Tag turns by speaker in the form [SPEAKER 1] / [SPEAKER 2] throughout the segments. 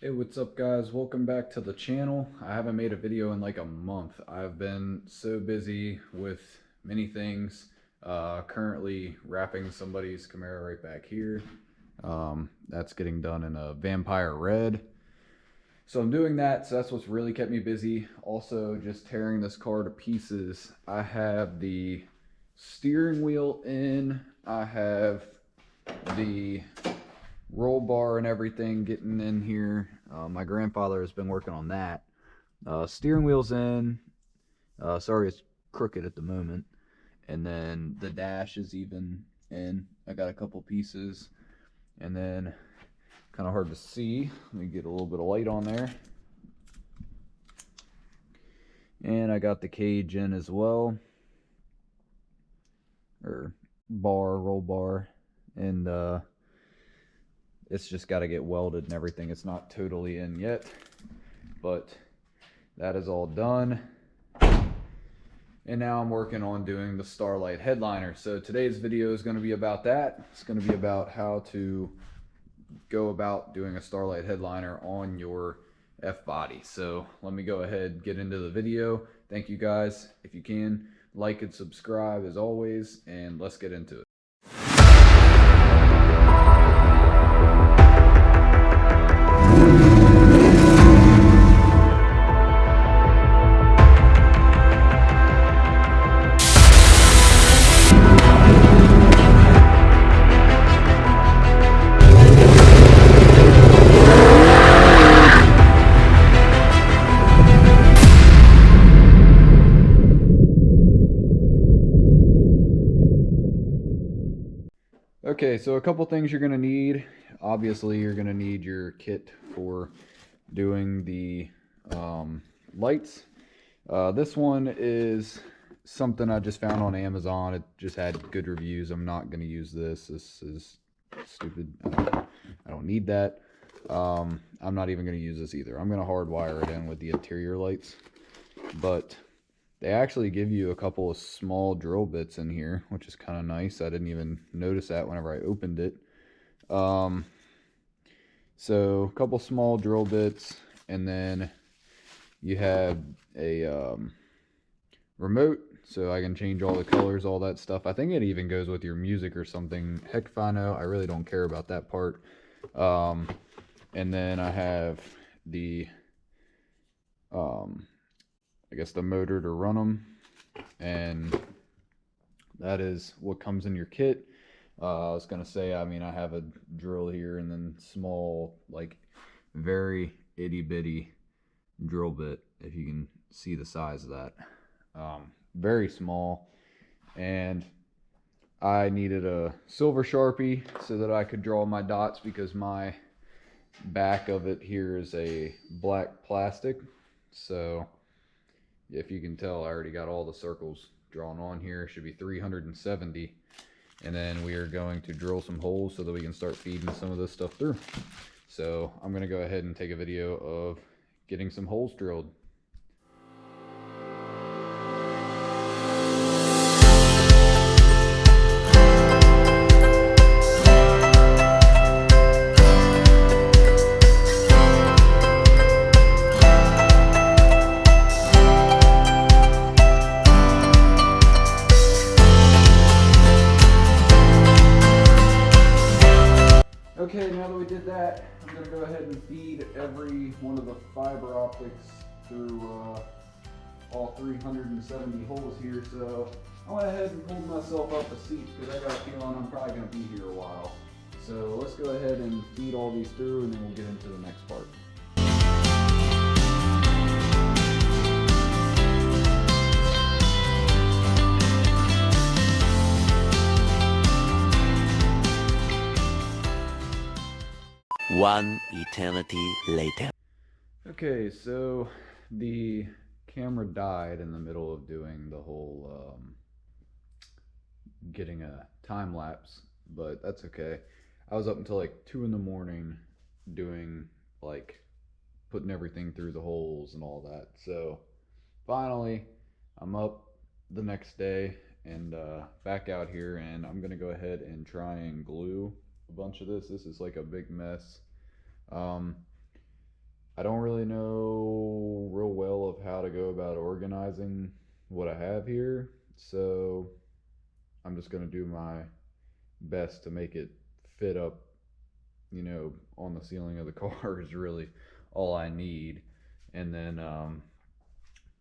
[SPEAKER 1] Hey, what's up guys? Welcome back to the channel. I haven't made a video in like a month. I've been so busy with many things. Currently wrapping somebody's Camaro right back here. That's getting done in a vampire red. So I'm doing that, so that's what's really kept me busy. Also just tearing this car to pieces. I have the steering wheel in. I have the roll bar and everything getting in here. My grandfather has been working on that. Steering wheel's in. Sorry it's crooked at the moment. And then the dash is even in. I got a couple pieces. And then, kind of hard to see. Let me get a little bit of light on there. And I got the cage in as well. Or roll bar. And it's just got to get welded and everything. It's not totally in yet, but that is all done. And now I'm working on doing the Starlight Headliner. So today's video is going to be about that. It's going to be about how to go about doing a Starlight Headliner on your F-body. So let me go ahead and get into the video. Thank you guys. If you can, like and subscribe as always, and let's get into it. Okay, so a couple things you're going to need. Obviously, you're going to need your kit for doing the lights. This one is something I just found on Amazon. It just had good reviews. I'm not going to use this. This is stupid. I don't need that. I'm not even going to use this either. I'm going to hardwire it in with the interior lights. But they actually give you a couple of small drill bits in here, which is kind of nice. I didn't even notice that whenever I opened it. So a couple small drill bits, and then you have a remote, so I can change all the colors, all that stuff. I think it even goes with your music or something. Heck if I know. I really don't care about that part. And then I have the I guess the motor to run them, and that is what comes in your kit. I was gonna say, I mean, I have a drill here and then small, like very itty bitty drill bit, if you can see the size of that. Very small. And I needed a silver Sharpie so that I could draw my dots, because my back of it here is a black plastic. So if you can tell, I already got all the circles drawn on here. It should be 370. And then we are going to drill some holes so that we can start feeding some of this stuff through. So I'm going to go ahead and take a video of getting some holes drilled. Okay, now that we did that, I'm going to go ahead and feed every one of the fiber optics through all 370 holes here. So I went ahead and pulled myself up a seat because I got a feeling I'm probably going to be here a while. So let's go ahead and feed all these through, and then we'll get into the next part.
[SPEAKER 2] One eternity later.
[SPEAKER 1] Okay, so the camera died in the middle of doing the whole getting a time lapse, but that's okay. I was up until like 2 in the morning doing, like, putting everything through the holes and all that. So finally I'm up the next day and back out here, and I'm gonna go ahead and try and glue a bunch of this. This is like a big mess. I don't really know real well of how to go about organizing what I have here, so I'm just gonna do my best to make it fit up, on the ceiling of the car is really all I need. And then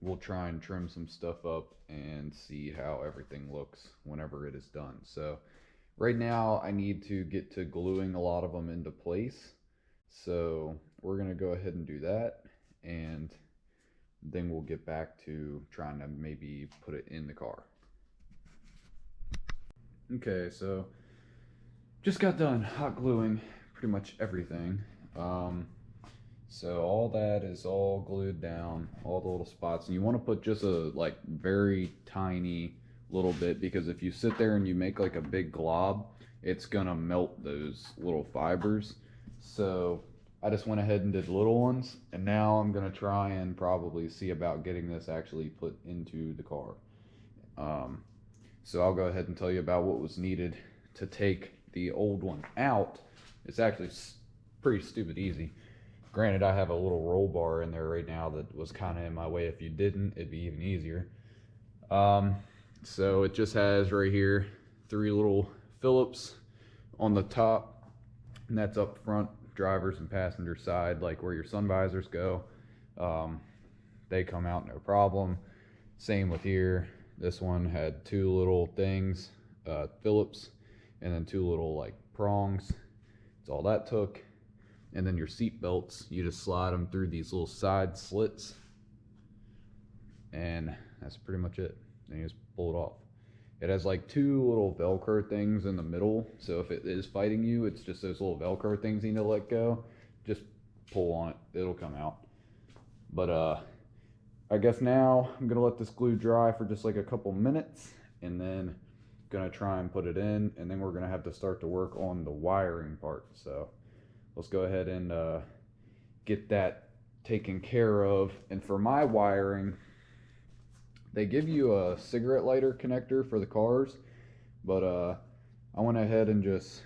[SPEAKER 1] we'll try and trim some stuff up and see how everything looks whenever it is done. So right now I need to get to gluing a lot of them into place. So we're going to go ahead and do that, and then we'll get back to trying to maybe put it in the car. Okay, so just got done hot gluing pretty much everything. So all that is all glued down, all the little spots, and you want to put just a very tiny little bit, because if you sit there and you make like a big glob, it's gonna melt those little fibers. So I just went ahead and did little ones, and now I'm gonna try and probably see about getting this actually put into the car. So I'll go ahead and tell you about what was needed to take the old one out. It's actually pretty stupid easy. Granted, I have a little roll bar in there right now that was kind of in my way. If you didn't, it'd be even easier. So it just has right here 3 little Phillips on the top, and that's up front, driver's and passenger side, like where your sun visors go. They come out no problem. Same with here. This one had 2 little things, Phillips, and then 2 little like prongs. That's all that took. And then your seat belts, you just slide them through these little side slits, and that's pretty much it. And you just pull it off. It has like 2 little Velcro things in the middle, so if it is fighting you, it's just those little Velcro things you need to let go. Just pull on it, it'll come out. But I guess now I'm gonna let this glue dry for just like a couple minutes, and then gonna try and put it in, and then we're gonna have to start to work on the wiring part. So let's go ahead and get that taken care of. And for my wiring, they give you a cigarette lighter connector for the cars, but I went ahead and just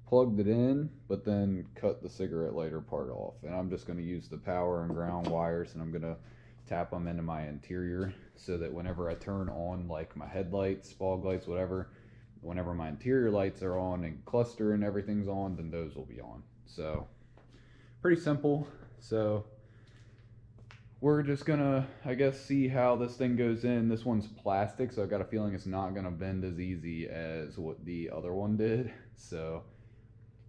[SPEAKER 1] plugged it in, but then cut the cigarette lighter part off. And I'm just going to use the power and ground wires, and I'm going to tap them into my interior so that whenever I turn on like my headlights, fog lights, whatever, whenever my interior lights are on and cluster and everything's on, then those will be on. So pretty simple. So we're just gonna, I guess, see how this thing goes in. This one's plastic, so I got a feeling it's not gonna bend as easy as what the other one did. So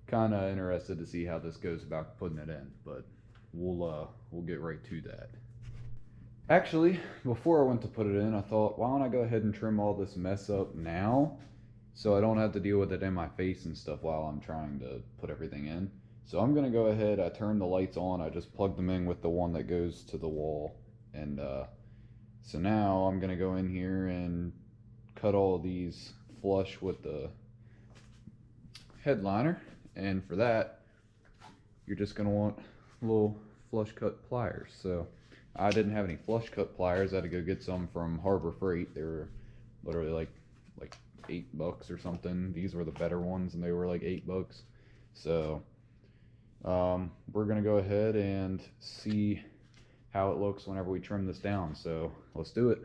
[SPEAKER 1] kind of interested to see how this goes about putting it in, but we'll get right to that. Actually, before I went to put it in, I thought, why don't I go ahead and trim all this mess up now, so I don't have to deal with it in my face and stuff while I'm trying to put everything in. So I'm going to go ahead, I turned the lights on, I just plugged them in with the one that goes to the wall. And so now I'm going to go in here and cut all of these flush with the headliner. And for that, you're just going to want little flush cut pliers. So I didn't have any flush cut pliers. I had to go get some from Harbor Freight. They were literally like $8 or something. These were the better ones, and they were like $8. So we're gonna go ahead and see how it looks whenever we trim this down. So let's do it.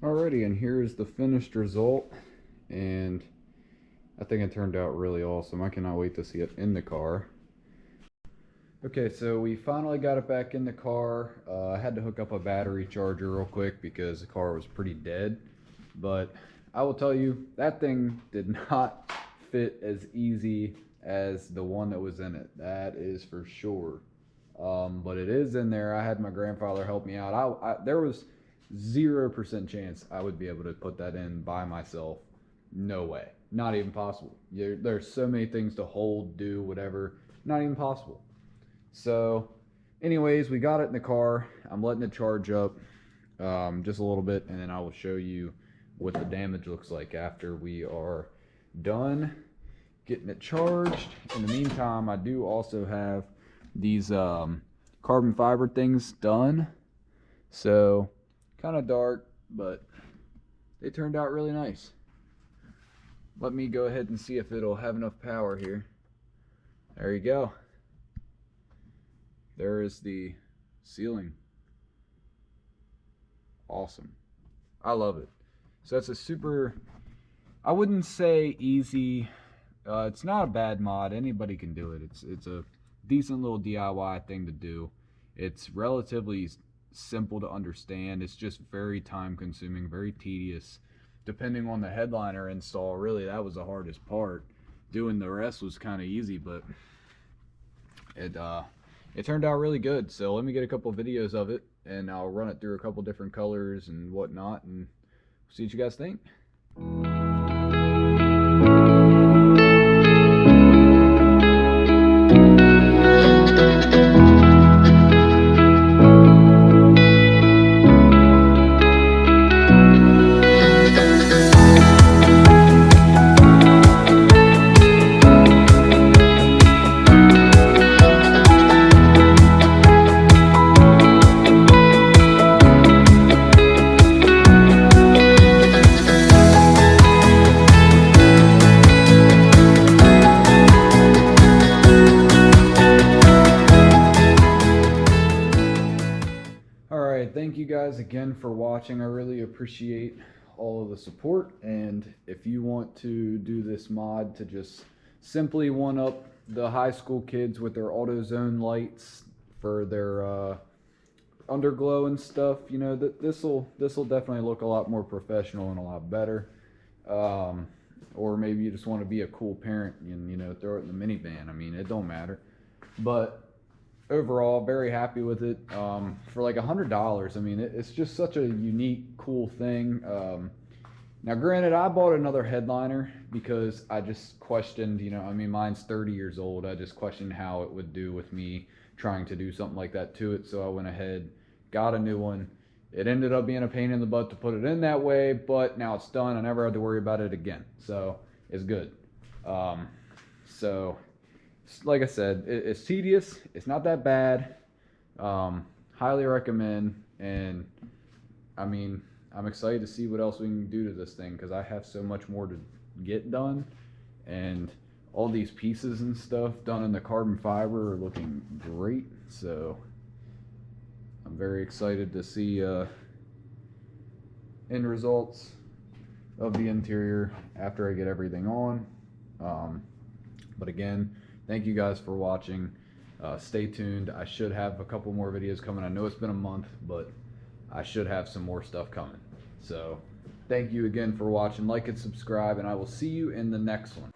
[SPEAKER 1] Alrighty, and here's the finished result, and I think it turned out really awesome. I cannot wait to see it in the car. Okay, so we finally got it back in the car. I had to hook up a battery charger real quick because the car was pretty dead, but I will tell you, that thing did not fit as easy as the one that was in it. That is for sure. But it is in there. I had my grandfather help me out. There was 0% chance I would be able to put that in by myself. No way. Not even possible. There's so many things to hold, do, whatever. not even possible. So anyways, we got it in the car. I'm letting it charge up just a little bit, and then I will show you what the damage looks like after we are done getting it charged. In the meantime, I do also have these carbon fiber things done. So kind of dark, but they turned out really nice. Let me go ahead and see if it'll have enough power here. There you go. There is the ceiling. Awesome. I love it. So that's a super, I wouldn't say easy. It's not a bad mod. Anybody can do it. It's a decent little DIY thing to do. It's relatively simple to understand. It's just very time consuming, very tedious. Depending on the headliner install, really that was the hardest part. Doing the rest was kind of easy, but it turned out really good. So let me get a couple videos of it, and I'll run it through a couple different colors and whatnot, and see what you guys think. Thank you guys again for watching. I really appreciate all of the support, and if you want to do this mod to just simply one up the high school kids with their AutoZone lights for their underglow and stuff, you know, this will definitely look a lot more professional and a lot better. Or maybe you just want to be a cool parent and, you know, throw it in the minivan. I mean, it don't matter. But overall, very happy with it. For like $100, I mean, it's just such a unique, cool thing. Now granted, I bought another headliner because I just questioned, you know, I mean, mine's 30 years old. I just questioned how it would do with me trying to do something like that to it. So I went ahead, got a new one. It ended up being a pain in the butt to put it in that way, but now it's done. I never had to worry about it again. So it's good. So like I said, it's tedious. It's not that bad. Highly recommend. And I mean, I'm excited to see what else we can do to this thing, because I have so much more to get done. And all these pieces and stuff done in the carbon fiber are looking great. So I'm very excited to see end results of the interior after I get everything on. But again, thank you guys for watching. Stay tuned. I should have a couple more videos coming. I know it's been a month, but I should have some more stuff coming. So thank you again for watching. Like and subscribe, and I will see you in the next one.